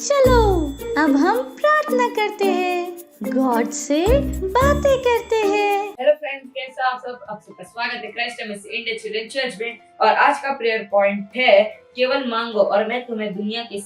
चलो अब हम प्रार्थना करते हैं, गॉड से बातें करते हैं। हेलो फ्रेंड्स, कैसे आप सब? आप सबका स्वागत है Christ MSc India children church में। और आज का प्रेयर पॉइंट है केवल मांगो और मैं तुम्हें दुनिया के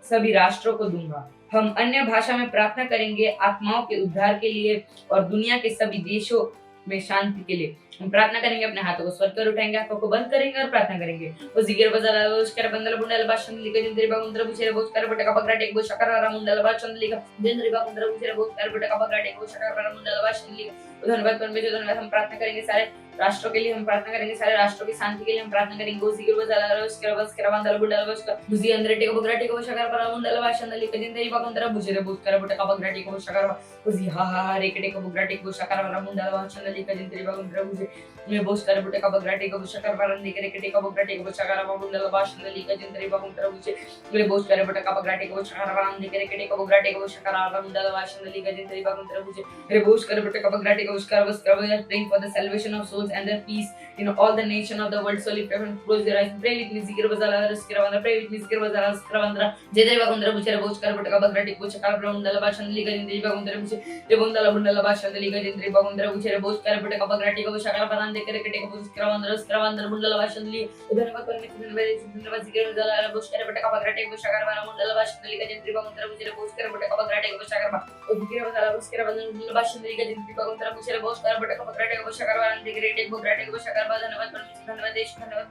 सभी राष्ट्रों को दूंगा। हम अन्य भाषा में प्रार्थना करेंगे आत्माओं के उद्धार के लिए और दुनिया के सभी देशों में शांति के लिए। हम प्रार्थना करेंगे, अपने हाथों को स्वर कर उठाएंगे, आंखों को बंद करेंगे और प्रार्थना करेंगे। वो जिगर बजाला उसकर बंदल बुंडल भाषण लिखा जिंदरी बागुंद्र बुचेरे बोचकर बटका बगराटे को शकररा मुंडल भाषण लिखा जिंदरी बागुंद्र बुचेरे बोचकर बटका बगराटे को शकररा मुंडल भाषण लिखा। धन्यवाद परमेश्वर, धन्यवाद। हम प्रार्थना करेंगे सारे राष्ट्रों के लिए, हम प्रार्थना करेंगे सारे राष्ट्रों की शांति के लिए। हम प्रार्थना करेंगे वो जिगर बजाला उसकर बसकर बंदल बुंडल भाषण बुझी अंदरटे को बगराटे को शकररा मुंडल भाषण लिखा जिंदरी बागुंद्र बुचेरे बोचकर बटका बगराटे को शकररा बुझी हा रेकटे को बगराटे को शकररा मुंडल भाषण लिखा जिंदरी बागुंद्र बुझे मैं बोस्टर बुटे का बगराटे को शकर परन दिकरे केटे का बगराटे को शकर बाबुंडल भाषण लिखा जिंदरी बाबुंडर बुचे मैं बोस्टर बुटे का बगराटे को शकर परन दिकरे केटे का बगराटे को शकर बाबुंडल भाषण लिखा जिंदरी बाबुंडर बुचे मैं बोस्टर बुटे का बगराटे को शकर बस कर we are praying for the salvation of souls and the peace in all the nation of the world. So lift up and close your eyes, pray with me zikr bazala raskravandra, pray with me zikr bazala raskravandra जिंदरी बाबुंडर बुचे बोस्टर बुटे का बगराटे को शकर बाबुंडल भाषण लिखा जिंदरी बाबुंडर बुचे रे बोंडल बुंडल भाषण लिखा जिंदरी बाबुंडर बुचे बोस्टर बुटे का बगराटे को शकर परन दिकरे केटे को स्क्रवंदर बुंडल भाषण ली धन्यवाद परमेश्वर, धन्यवाद जिगर जला बोस्कर बटका बगराटे को शकर वाला मुंडल भाषण ली जिंदरी बागुंद्र बुचेरे बोस्कर बटका बगराटे को शकर बा जिगर जला बोस्कर मुंडल भाषण ली जिंदरी बागुंद्र बुचेरे बोस्कर बटका बगराटे को शकर वाला दिगरेटे बगराटे को शकर बा। धन्यवाद परमेश्वर, धन्यवाद देश, धन्यवाद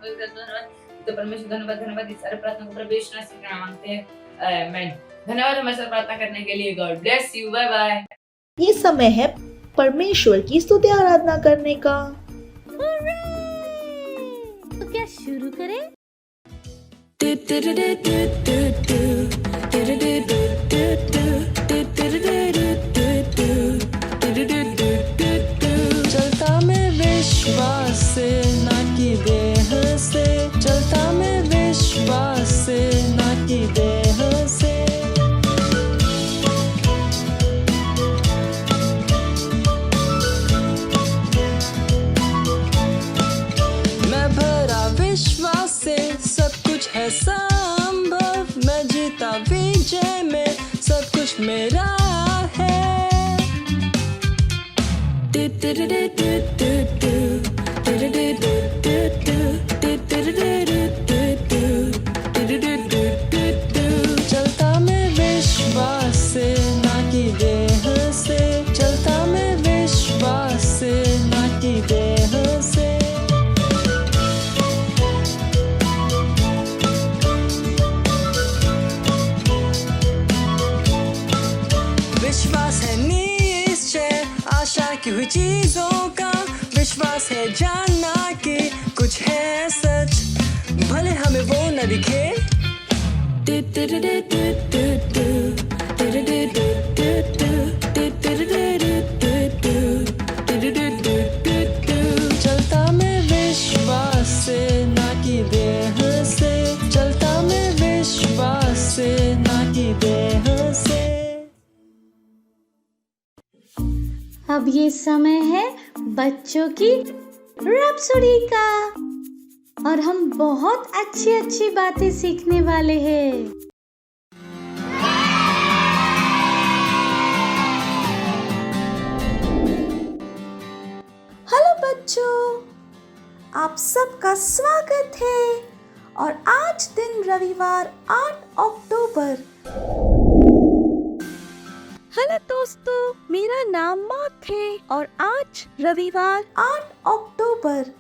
तो परमेश्वर, धन्यवाद धन्यवाद। इस सारे प्रार्थना को प्रभु यीशु मसीह के नाम मांगते हैं, आमीन। धन्यवाद हमारे साथ प्रार्थना करने के लिए। God bless you, bye bye. ये समय है परमेश्वर की स्तुति आराधना करने का। तो क्या शुरू करें? चलता मैं विश्वास से ना कि देह से, चलता मैं विश्वास से ना कि देह से। मैं भरा विश्वास से, सब कुछ है संभव। मैं जीता विजय में, सब कुछ मेरा है। चलता मैं विश्वास से ना कि देह से, चलता मैं विश्वास से ना कि देह से। विश्वास है निश्चय आशा की हुई चीजों का, विश्वास है जानना कि कुछ है सच, भले हमें वो न दिखे। चलता मैं विश्वास से ना कि देह से, चलता मैं विश्वास से ना कि देह से। अब ये समय है बच्चों की रैप्सोडी का और हम बहुत अच्छी अच्छी बातें सीखने वाले हैं। हेलो बच्चों, आप सबका स्वागत है। और आज दिन रविवार 8 अक्टूबर। हेलो दोस्तों, मेरा नाम मार्क है और आज रविवार 8 अक्टूबर।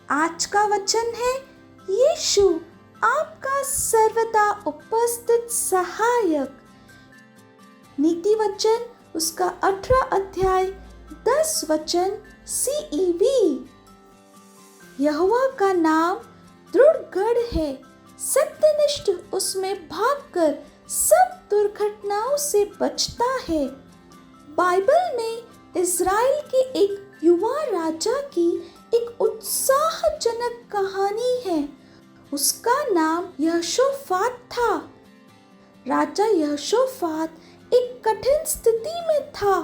आज का वचन है, यीशु आपका सर्वदा उपस्थित सहायक। नीति वचन उसका 18 अध्याय 10 वचन CEV। यहोवा का नाम दृढ़ गढ़ है, सत्यनिष्ठ उसमें भागकर सब दुर्घटनाओं से बचता है। बाइबल में इज़राइल के एक युवा राजा की एक उत्साहजनक कहानी है। उसका नाम यहोशाफात था। राजा यहोशाफात एक कठिन स्थिति में था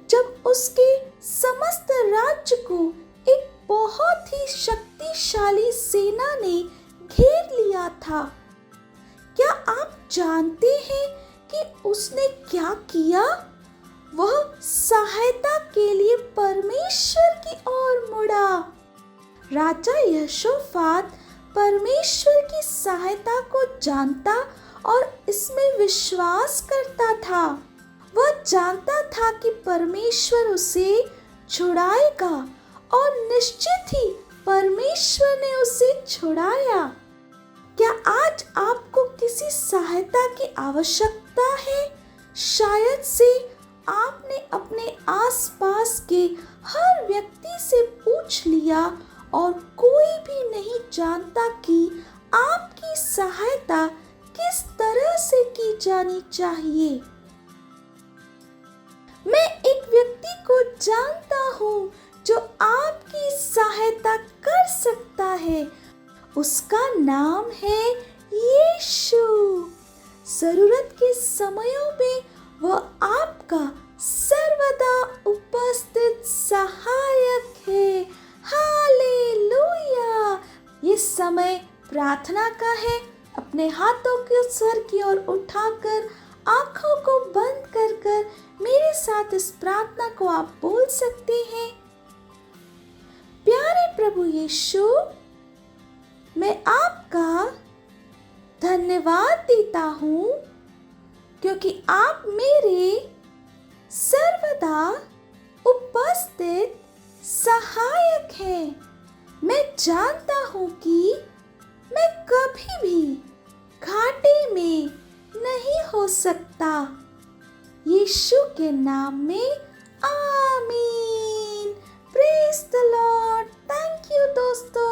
जब उसके समस्त राज्य को एक बहुत ही शक्तिशाली सेना ने घेर लिया था। क्या आप जानते हैं कि उसने क्या किया? वह सहायता के लिए परमेश्वर की ओर मुड़ा। राजा यहोशाफात परमेश्वर की सहायता को जानता और इसमें विश्वास करता था। वह जानता था कि परमेश्वर उसे छुड़ाएगा और निश्चित ही परमेश्वर ने उसे छुड़ाया। क्या आज आपको किसी सहायता की आवश्यकता है? शायद से आपने अपने आसपास के हर व्यक्ति से पूछ लिया और कोई भी नहीं जानता कि आपकी सहायता किस तरह से की जानी चाहिए। मैं एक व्यक्ति को जानता हूँ जो आपकी सहायता कर सकता है। उसका नाम है यीशु। जरूरत के समयों में वह आपका सर्वदा उपस्थित सहायक है। हालेलुया! ये समय प्रार्थना का है। अपने हाथों को सर की ओर उठाकर आंखों को बंद कर कर मेरे साथ इस प्रार्थना को आप बोल सकते हैं। प्यारे प्रभु यीशु, मैं आपका धन्यवाद देता हूँ क्योंकि आप मेरे सर्वदा उपस्थित सहायक हैं। मैं जानता हूँ कि मैं कभी भी घाटे में नहीं हो सकता। यीशु के नाम में आमीन। Praise the Lord. Thank you दोस्तों।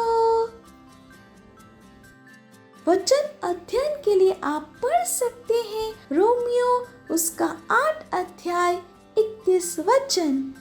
वचन अध्ययन के लिए आप पढ़ सकते हैं रोमियो उसका 8 अध्याय 31 वचन।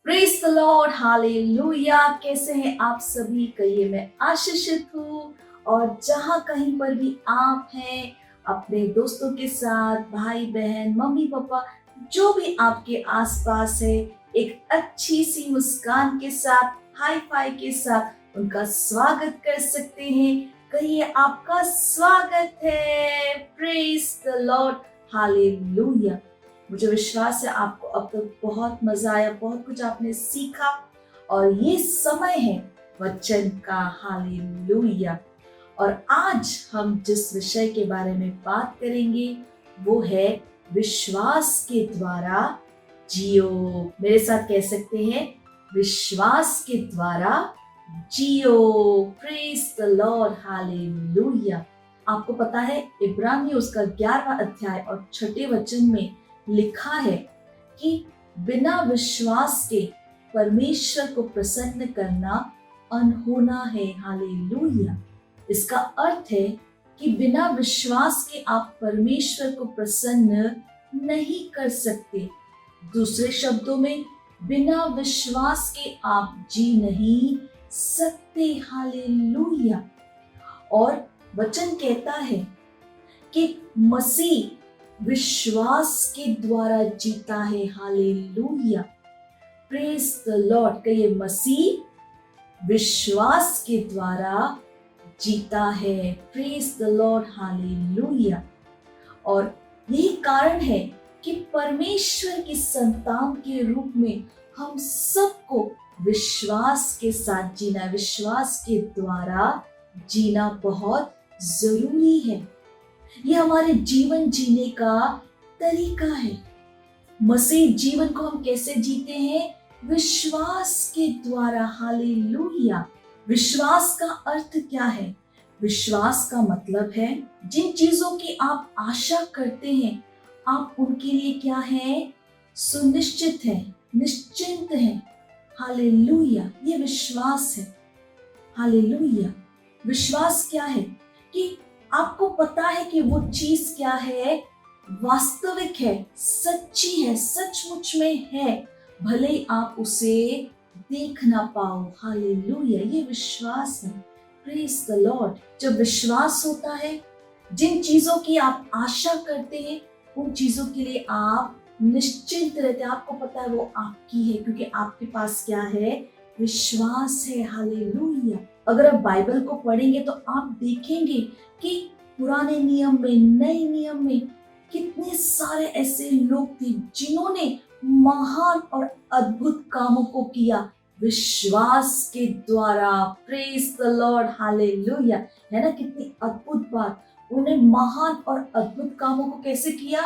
Praise the lord. हालेलुया। कैसे हैं आप सभी? कहिए मैं आशीषित हूँ। और जहाँ कहीं पर भी आप हैं, अपने दोस्तों के साथ, भाई बहन, मम्मी पापा, जो भी आपके आसपास है, एक अच्छी सी मुस्कान के साथ, हाई फाई के साथ उनका स्वागत कर सकते हैं। कहिए आपका स्वागत है। Praise the lord. हालेलुया। मुझे विश्वास है आपको अब तक बहुत मजा आया, बहुत कुछ आपने सीखा और ये समय है वचन का। हालेलुया। और आज हम जिस विषय के बारे में बात करेंगे वो है विश्वास के द्वारा जियो। मेरे साथ कह सकते हैं, विश्वास के द्वारा जियो। Praise the lord. हालेलुया। आपको पता है इब्रानियों उसका 11वां अध्याय और 6 वचन में लिखा है कि बिना विश्वास के परमेश्वर को प्रसन्न करना अनहोना है। हालेलुया। इसका अर्थ है कि बिना विश्वास के आप परमेश्वर को प्रसन्न नहीं कर सकते। दूसरे शब्दों में, बिना विश्वास के आप जी नहीं सकते। हालेलुया। और वचन कहता है कि मसीह विश्वास के द्वारा जीता है। हालेलुया। Praise the Lord. कहिए मसीह विश्वास के द्वारा जीता है। Praise the lord. हालेलुया। और यही कारण है कि परमेश्वर की संतान के रूप में हम सबको विश्वास के साथ जीना, विश्वास के द्वारा जीना बहुत जरूरी है। ये हमारे जीवन जीने का तरीका है। मसीह जीवन को हम कैसे जीते हैं? विश्वास के द्वारा। हालेलुया। विश्वास का अर्थ क्या है? विश्वास का मतलब है जिन चीजों की आप आशा करते हैं, आप उनके लिए क्या है? सुनिश्चित है, निश्चिंत है। हालेलुया। ये विश्वास है। हालेलुया। विश्वास क्या है? कि आपको पता है कि वो चीज क्या है? वास्तविक है, सच्ची है, सचमुच में है, भले आप उसे देख ना पाओ। हालेलुया। ये विश्वास है। Praise the Lord. जब विश्वास होता है, जिन चीजों की आप आशा करते हैं उन चीजों के लिए आप निश्चिंत रहते हैं। आपको पता है वो आपकी है क्योंकि आपके पास क्या है? विश्वास है। हालेलुया। अगर आप बाइबल को पढ़ेंगे तो आप देखेंगे कि पुराने नियम में, नए नियम में कितने सारे ऐसे लोग थे जिन्होंने महान और अद्भुत कामों को किया विश्वास के द्वारा। Praise the lord, hallelujah. है ना, कितनी अद्भुत बात। उन्होंने महान और अद्भुत कामों को कैसे किया?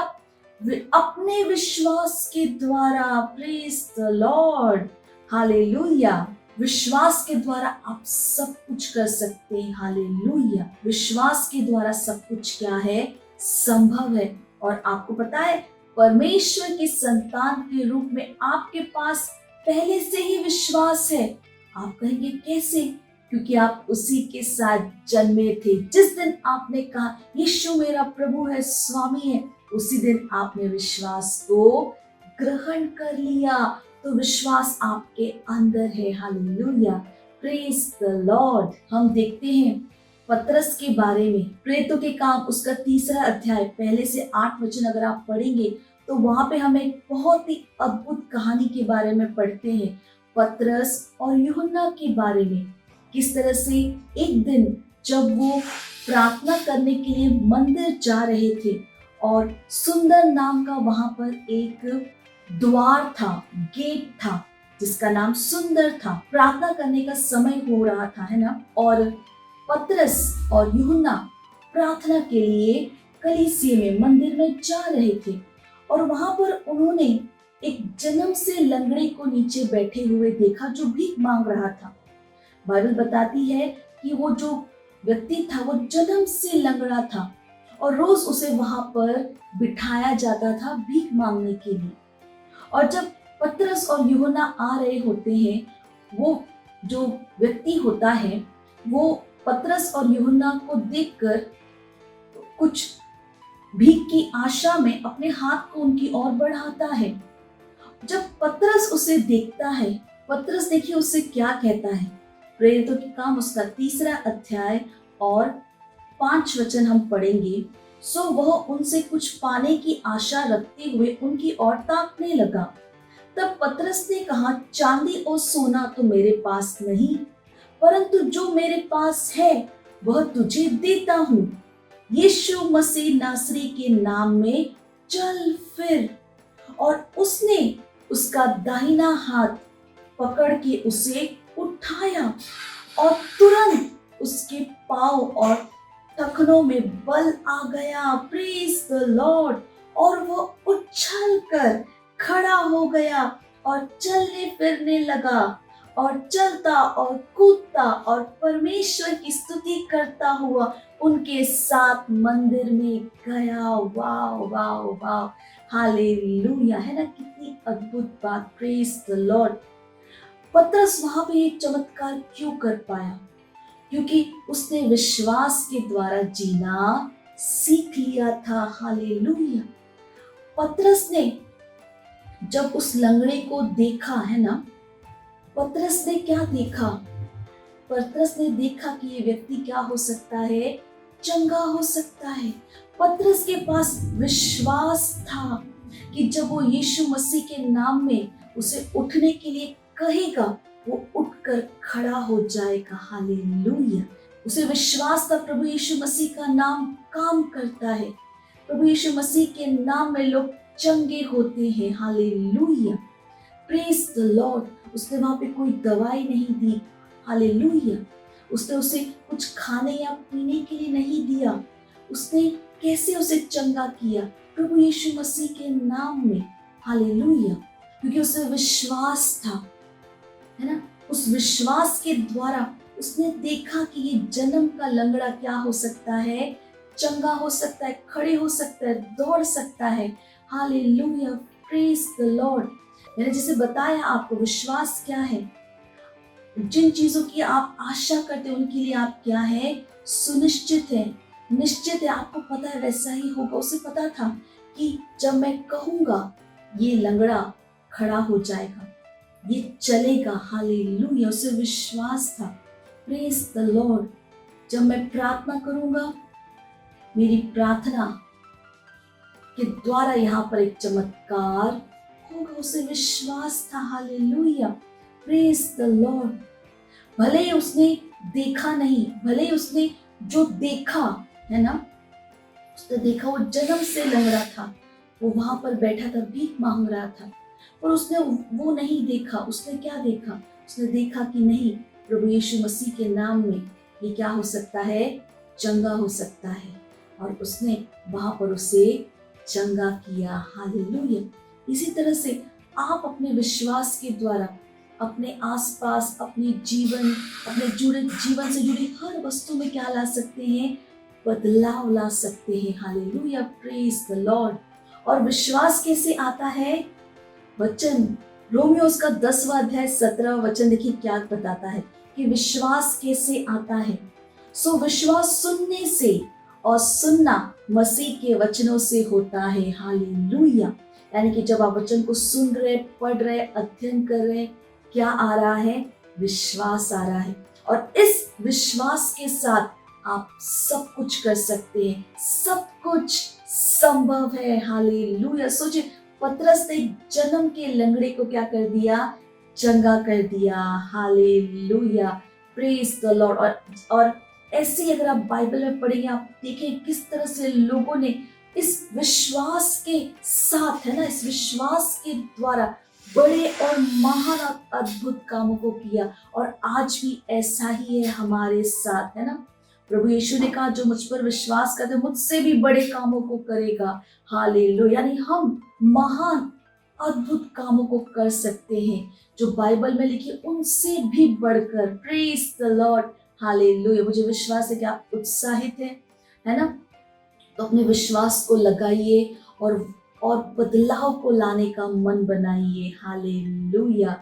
अपने विश्वास के द्वारा। Praise the lord, hallelujah. विश्वास के द्वारा आप सब कुछ कर सकते हैं। हालेलुया। विश्वास के द्वारा सब कुछ क्या है? संभव है। और आपको पता है, परमेश्वर की संतान के रूप में आपके पास पहले से ही विश्वास है। आप कहेंगे कैसे? क्योंकि आप उसी के साथ जन्मे थे। जिस दिन आपने कहा यीशु मेरा प्रभु है, स्वामी है, उसी दिन आपने विश्वास को ग्रहण कर लिया। तो विश्वास आपके अंदर है। हालेलुया। Praise the Lord. हम देखते हैं पतरस के बारे में, प्रेरितों के काम उसका 3 अध्याय पहले से 8 वचन अगर आप पढ़ेंगे तो वहां पे हम एक बहुत ही अद्भुत कहानी के बारे में पढ़ते हैं, पतरस और यूहन्ना के बारे में। किस तरह से एक दिन जब वो प्रार्थना करने के लिए मंदिर जा रहे थे और सुंदर नाम का वहां पर एक द्वार था, गेट था, जिसका नाम सुंदर था। प्रार्थना करने का समय हो रहा था, है ना। और पतरस और यूहन्ना प्रार्थना के लिए कलीसिया में, मंदिर में जा रहे थे और वहां पर उन्होंने एक जन्म से लंगड़े को नीचे बैठे हुए देखा जो भीख मांग रहा था। बाइबल बताती है कि वो जो व्यक्ति था वो जन्म से लंगड़ा था और रोज उसे वहां पर बिठाया जाता था भीख मांगने के लिए। और जब पतरस और यूहन्ना आ रहे होते हैं, वो जो व्यक्ति होता है वो पतरस और यूहन्ना को देखकर कुछ भीख की आशा में अपने हाथ को उनकी ओर बढ़ाता है। जब पतरस उसे देखता है, पतरस देखिए उससे क्या कहता है। प्रेरितों के काम उसका 3 अध्याय और 5 वचन हम पढ़ेंगे। सो वह उनसे कुछ पाने की आशा रखते हुए उनकी ओर ताकने लगा। तब पतरस ने कहा, चांदी और सोना तो मेरे पास नहीं, परंतु जो मेरे पास है वह तुझे देता हूँ। यीशु मसीह नासरी के नाम में चल फिर। और उसने उसका दाहिना हाथ पकड़ के उसे उठाया और तुरंत उसके पांव और टखनों में बल आ गया। Praise the Lord. और वो उछल कर खड़ा हो गया और चलने फिरने लगा और चलता और कूदता और परमेश्वर की स्तुति करता हुआ उनके साथ मंदिर में गया। वाह वाह वाह, हालेलुया। है ना, कितनी अद्भुत बात। Praise the Lord. पतरस वहां पे एक चमत्कार क्यों कर पाया? क्योंकि उसने विश्वास के द्वारा जीना सीख लिया था। हालेलुया। पतरस ने जब उस लंगड़े को देखा, है ना, पतरस ने क्या देखा? पतरस ने देखा कि ये व्यक्ति क्या हो सकता है? चंगा हो सकता है। पतरस के पास विश्वास था कि जब वो यीशु मसीह के नाम में उसे उठने के लिए कहेगा, वो उठकर खड़ा हो जाएगा। हालेलुया। उसे विश्वास था प्रभु यीशु मसीह का नाम काम करता है, प्रभु यीशु मसीह के नाम में लोग चंगे होते हैं। हालेलुया। Praise the Lord. उसने वहां पे कोई दवाई नहीं दी। हालेलुया। उसने उसे कुछ खाने या पीने के लिए नहीं दिया। उसने कैसे उसे चंगा किया? प्रभु यीशु मसीह के नाम में। हालेलुया। क्योंकि उसे विश्वास था, है ना। उस विश्वास के द्वारा उसने देखा कि ये जन्म का लंगड़ा क्या हो सकता है? चंगा हो सकता है, खड़े हो सकता है, दौड़ सकता है। हालेलुया। Praise the Lord. मैंने जैसे बताया आपको विश्वास क्या है। जिन चीजों की आप आशा करते हैं उनके लिए आप क्या है? सुनिश्चित है, निश्चित है। आपको पता है वैसा ही होगा। उसे पता था कि जब मैं कहूंगा ये लंगड़ा खड़ा हो जाएगा, ये चलेगा। हालेलुया। उसे विश्वास था। Praise the Lord. जब मैं प्रार्थना करूंगा, मेरी प्रार्थना के द्वारा यहाँ पर एक चमत्कार होगा। उसे विश्वास था। हालेलुया। Praise the Lord. भले ही उसने देखा नहीं, भले ही उसने जो देखा है ना, उसने देखा वो जन्म से लंगड़ा था, वो वहां पर बैठा था, भीख मांग रहा था, पर उसने वो नहीं देखा। उसने क्या देखा? उसने देखा कि नहीं, प्रभु यीशु मसीह के नाम में ये क्या हो सकता है, चंगा हो सकता है, और उसने वहां पर उसे चंगा किया। हालेलुया। इसी तरह से आप अपने विश्वास के द्वारा अपने आसपास, अपने जीवन, अपने जीवन से जुड़ी हर वस्तु में क्या ला सकते हैं? बदलाव ला सकते हैं। Hallelujah, praise the Lord. और विश्वास कैसे आता है? वचन, रोमियो उसका 10वां अध्याय 17वां वचन देखिए क्या बताता है कि विश्वास कैसे आता है। सो विश्वास सुनने से, और सुनना मसीह के वचनों से होता है। हालेलुया। यानी कि जब आप वचन को सुन रहे, पढ़ रहे, अध्ययन कर रहे, क्या आ रहा है? विश्वास आ रहा है। और इस विश्वास के साथ आप सब कुछ कर सकते हैं, सब कुछ संभव है। हालेलुया। सोचिए, पतरस ने जन्म के लंगड़े को क्या कर दिया? चंगा कर दिया। Hallelujah, praise the Lord. और ऐसे ही अगर आप बाइबल में पढ़ेंगे, आप देखें किस तरह से लोगों ने इस विश्वास के साथ, है ना, इस विश्वास के द्वारा बड़े और महान अद्भुत कामों को किया। और आज भी ऐसा ही है हमारे साथ, है ना। प्रभु यीशु ने कहा, जो मुझ पर विश्वास करते मुझसे भी बड़े कामों को करेगा। हालेलुया। यानी हम महान अद्भुत कामों को कर सकते हैं जो बाइबल में लिखे उनसे भी बढ़कर। Praise the lord. हालेलुया। मुझे विश्वास है कि आप उत्साहित हैं, है ना। तो अपने विश्वास को लगाइए और बदलाव को लाने का मन बनाइए। Hallelujah,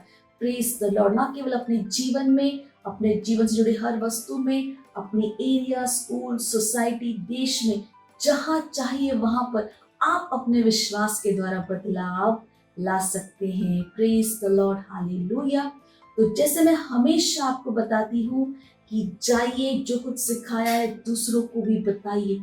praise the Lord. ना केवल अपने जीवन में, अपने जीवन से जुड़ी हर वस्तु में, अपने एरिया, स्कूल, सोसाइटी, देश में, जहां चाहिए वहां पर आप अपने विश्वास के द्वारा बदलाव ला सकते हैं। Praise the lord. हालेलुया। तो जैसे मैं हमेशा आपको बताती हूँ कि जाइए, जो कुछ सिखाया है दूसरों को भी बताइए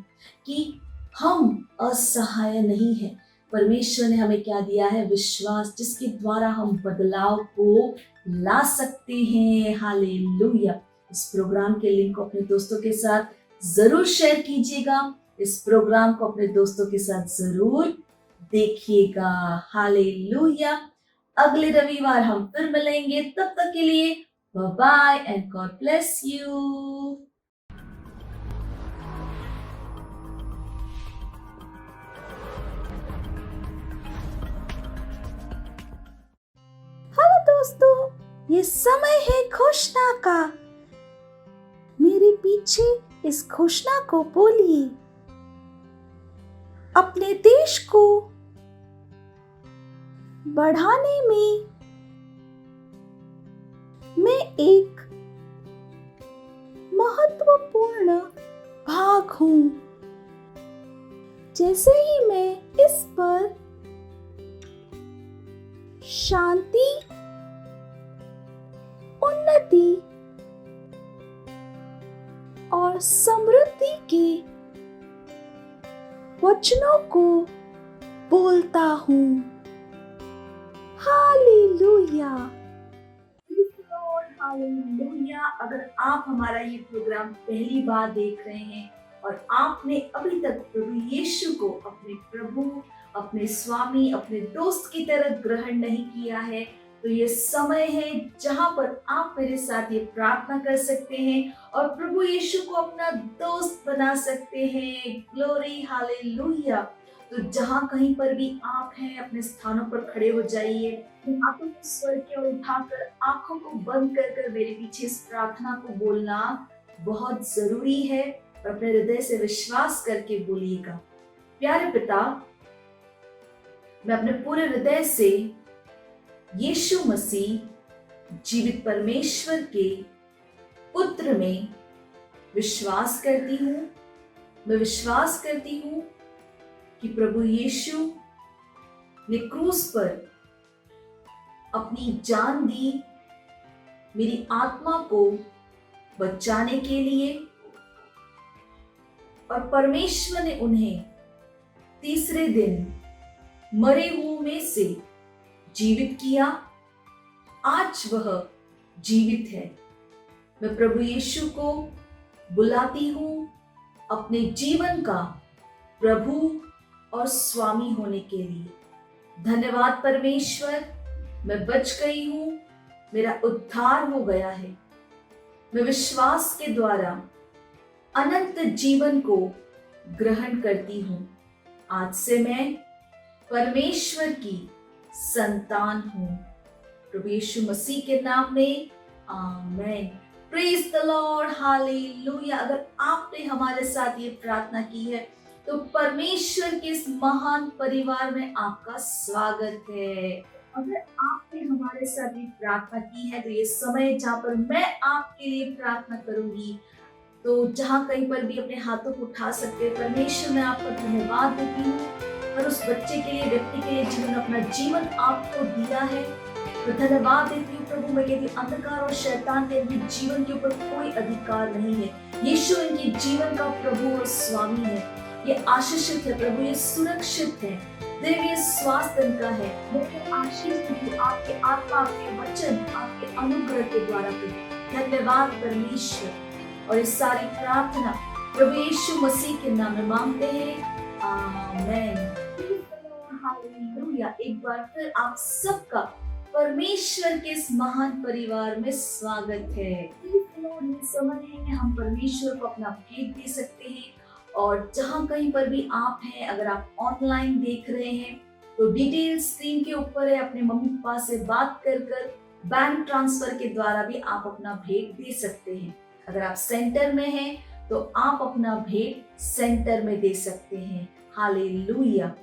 कि हम असहाय नहीं हैं। परमेश्वर ने हमें क्या दिया है? विश्वास, जिसके द्वारा हम बदलाव को ला सकते हैं। हालेलुया। इस प्रोग्राम के लिंक को अपने दोस्तों के साथ जरूर शेयर कीजिएगा। इस प्रोग्राम को अपने दोस्तों के साथ जरूर देखिएगा। हालेलुया। अगले रविवार हम फिर मिलेंगे। तब तक के लिए bye bye and God bless you. Hello दोस्तों, ये समय है घोषणा का। मेरे पीछे इस घोषणा को बोलिए। अपने देश को बढ़ाने में मैं एक महत्वपूर्ण भाग हूं। जैसे ही मैं इस पर शांति, उन्नति और समृद्धि के वचनों को बोलता हूँ। हालेलुया। हालेलुया। अगर आप हमारा ये प्रोग्राम पहली बार देख रहे हैं और आपने अभी तक प्रभु यीशु को अपने प्रभु, अपने स्वामी, अपने दोस्त की तरह ग्रहण नहीं किया है, तो ये समय है जहां पर आप मेरे साथ ये प्रार्थना कर सकते हैं और प्रभु यीशु को अपना दोस्त बना सकते हैं। Glory, hallelujah. तो जहां कहीं पर भी आप हैं, अपने स्थानों पर खड़े हो जाइए। हाथों को स्वर की ओर उठाकर, आंखों को बंद कर मेरे पीछे इस प्रार्थना को बोलना बहुत जरूरी है और अपने हृदय से विश्वास करके बोलिएगा। प्यारे पिता, मैं अपने पूरे हृदय से यीशु मसीह जीवित परमेश्वर के पुत्र में विश्वास करती हूँ। मैं विश्वास करती हूँ कि प्रभु यीशु ने क्रूस पर अपनी जान दी मेरी आत्मा को बचाने के लिए, और परमेश्वर ने उन्हें तीसरे दिन मरे हुओं में से जीवित किया। आज वह जीवित है। मैं प्रभु यीशु को बुलाती हूँ अपने जीवन का प्रभु और स्वामी होने के लिए। धन्यवाद परमेश्वर, मैं बच गई हूँ, मेरा उद्धार हो गया है। मैं विश्वास के द्वारा अनंत जीवन को ग्रहण करती हूँ। आज से मैं परमेश्वर की संतान हूँ। प्रभु यीशु मसीह के नाम में आमीन। Praise the lord, hallelujah. अगर आपने हमारे साथ ये प्रार्थना की है तो परमेश्वर के इस महान परिवार में आपका स्वागत है। अगर आपने हमारे साथ ये प्रार्थना की है तो ये समय जहाँ पर मैं आपके लिए प्रार्थना करूंगी, तो जहाँ कहीं पर भी अपने हाथों को उठा सकते हैं। परमेश्वर, मैं आपका धन्यवाद देती हूँ और उस बच्चे के लिए, व्यक्ति के लिए जिन्होंने अपना जीवन आपको दिया है, मैं धन्यवाद देती हूँ प्रभु। मैं कहती हूँ अंधकार और शैतान के इनके जीवन के ऊपर कोई अधिकार नहीं है। यीशु इनके जीवन का प्रभु और स्वामी है। ये आशीषित है प्रभु, ये सुरक्षित है। दैवीय स्वास्थ्य इनका है। मुझे आशीष देती हूँ आपके आत्मा, आपके वचन, आपके अनुग्रह के द्वारा प्रभु। धन्यवाद परमेश्वर। और इस सारी प्रार्थना प्रभु यीशु मसीह के नाम में मांगते हैं, आमीन। हालेलुया। एक बार फिर आप सबका परमेश्वर के इस महान परिवार में स्वागत है। ये समय है कि हम परमेश्वर को अपना भेंट दे सकते हैं। और जहाँ कहीं पर भी आप हैं, अगर आप ऑनलाइन देख रहे हैं तो डिटेल स्क्रीन के ऊपर है। अपने मम्मी पापा से बात कर बैंक ट्रांसफर के द्वारा भी आप अपना भेंट दे सकते हैं। अगर आप सेंटर में हैं तो आप अपना भेंट सेंटर में दे सकते हैं। हालेलुया।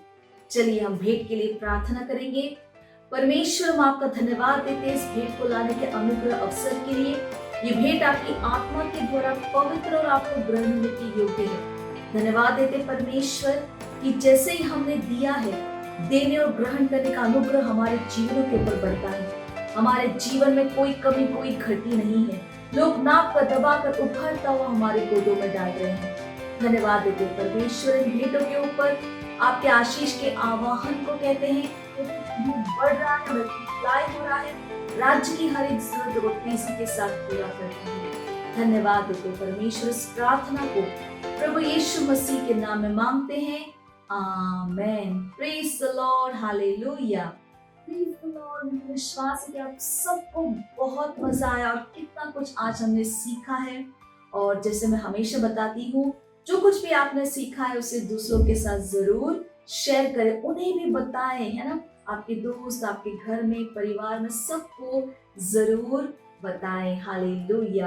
चलिए हम भेंट के लिए प्रार्थना करेंगे। परमेश्वर, हम आपका धन्यवाद देते हैं इस भेंट को लाने के अनुग्रह अवसर के लिए। ये भेंट आपकी आत्मा के द्वारा पवित्र और आपको ग्रहण होने के योग्य है। धन्यवाद देते परमेश्वर कि जैसे ही हमने दिया है, देने और ग्रहण करने का अनुग्रह हमारे जीवनों के ऊपर बढ़ता है। हमारे जीवन में कोई कमी, कोई घटी नहीं है। लोग नाप कर, दबा कर उभरता हुआ हमारे गोदों में डाल रहे हैं। धन्यवाद देते परमेश्वर इन भेंटों के ऊपर आपके आशीष के आवाहन को कहते हैं। बढ़ रहा है, मल्टीप्लाई हो रहा है, राज्य की हर एक जरूरत को तेजी के साथ पूरा करते हैं। धन्यवाद देते परमेश्वर। इस प्रार्थना को प्रभु यीशु मसीह के नाम में मांगते हैं, आमीन। Praise the lord, hallelujah. Praise the Lord. मुझे विश्वास है कि आप सबको बहुत मजा आया और कितना कुछ आज हमने सीखा है। और जैसे मैं हमेशा बताती हूँ, जो कुछ भी आपने सीखा है उसे दूसरों के साथ जरूर शेयर करें, उन्हें भी बताएं, है ना। आपके दोस्त, आपके घर में, परिवार में सबको जरूर बताएं। हालेलुया।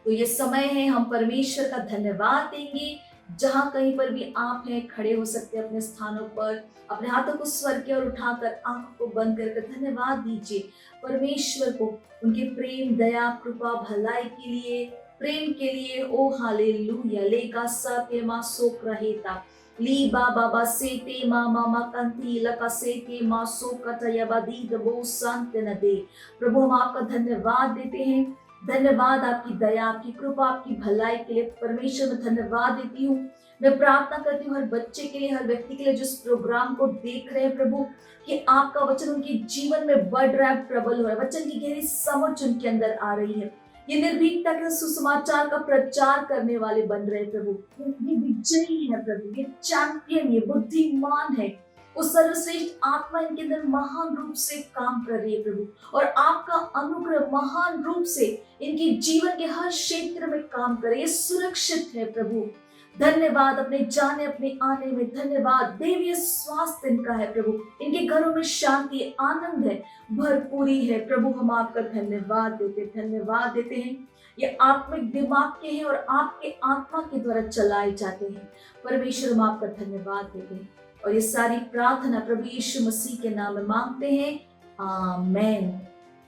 तो ये समय है हम परमेश्वर का धन्यवाद देंगे। जहाँ कहीं पर भी आप हैं, खड़े हो सकते हैं अपने स्थानों पर, अपने हाथों को स्वर्ग की ओर उठाकर आंखों को बंद कर धन्यवाद दीजिए परमेश्वर को उनके प्रेम, दया, कृपा, भलाई के लिए, प्रेम के लिए। ओ हालेलुया। लेगा सत्य मा सोक रहेता ली बाबा सेते मा मामा कंती लका सेते मा सोकत यबादी दबो संत न दे। प्रभु, हम आपका धन्यवाद देते हैं। धन्यवाद आपकी दया, आपकी कृपा, आपकी भलाई के लिए परमेश्वर में धन्यवाद देती हूँ। मैं प्रार्थना करती हूँ हर बच्चे के लिए, हर व्यक्ति के लिए जो इस प्रोग्राम को देख रहे हैं प्रभु, कि आपका वचन उनके जीवन में बढ़ रहा है, प्रबल हो रहा है। वचन की गहरी समझ उनके अंदर आ रही है। ये निर्भीकता के सुसमाचार का प्रचार करने वाले बन रहे प्रभु। ये विजयी है प्रभु, ये चैंपियन, ये बुद्धिमान है। वो सर्वश्रेष्ठ आत्मा इनके अंदर महान रूप से काम कर रही है प्रभु। और आपका अनुग्रह महान रूप से इनके जीवन के हर क्षेत्र में काम करे। ये सुरक्षित है प्रभु। धन्यवाद अपने जाने, अपने आने में धन्यवाद। देवीय स्वास्थ्य इनका है प्रभु। इनके घरों में शांति, आनंद है, भरपूरी है प्रभु। हम आपका धन्यवाद देते हैं। ये आत्मिक दिमाग के हैं और आपके आत्मा के द्वारा चलाए जाते हैं परमेश्वर। हम आपका धन्यवाद देते हैं और ये सारी प्रार्थना प्रभु यीशु मसीह के नाम में मांगते हैं, आमीन।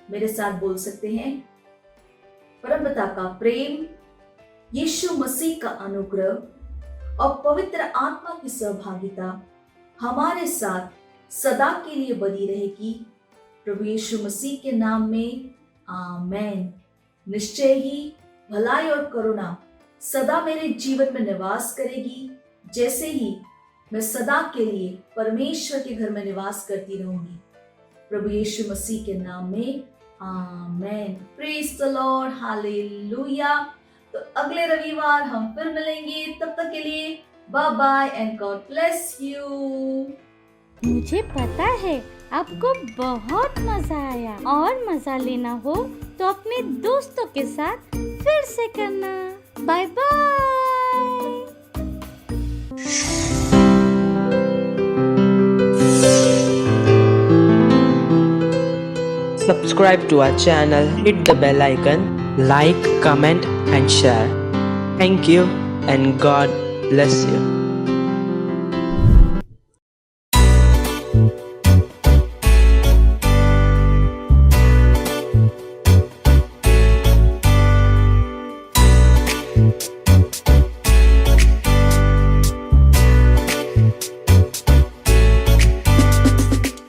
मेरे साथ बोल सकते हैं, परमपिता का प्रेम, यीशु मसीह का अनुग्रह और पवित्र आत्मा की सहभागिता हमारे साथ सदा के लिए बनी रहेगी प्रभु यीशु मसीह के नाम में, आमीन। निश्चय ही भलाई और करुणा सदा मेरे जीवन में निवास करेगी, जैसे ही मैं सदा के लिए परमेश्वर के घर में निवास करती रहूंगी प्रभु यीशु मसीह के नाम में, amen. Praise the lord, hallelujah. तो अगले रविवार हम फिर मिलेंगे, तब तक के लिए bye bye and God bless you. मुझे पता है आपको बहुत मजा आया, और मजा लेना हो तो अपने दोस्तों के साथ फिर से करना। Bye bye. Subscribe to our channel, hit the bell icon, like, comment and share. Thank you and God bless you.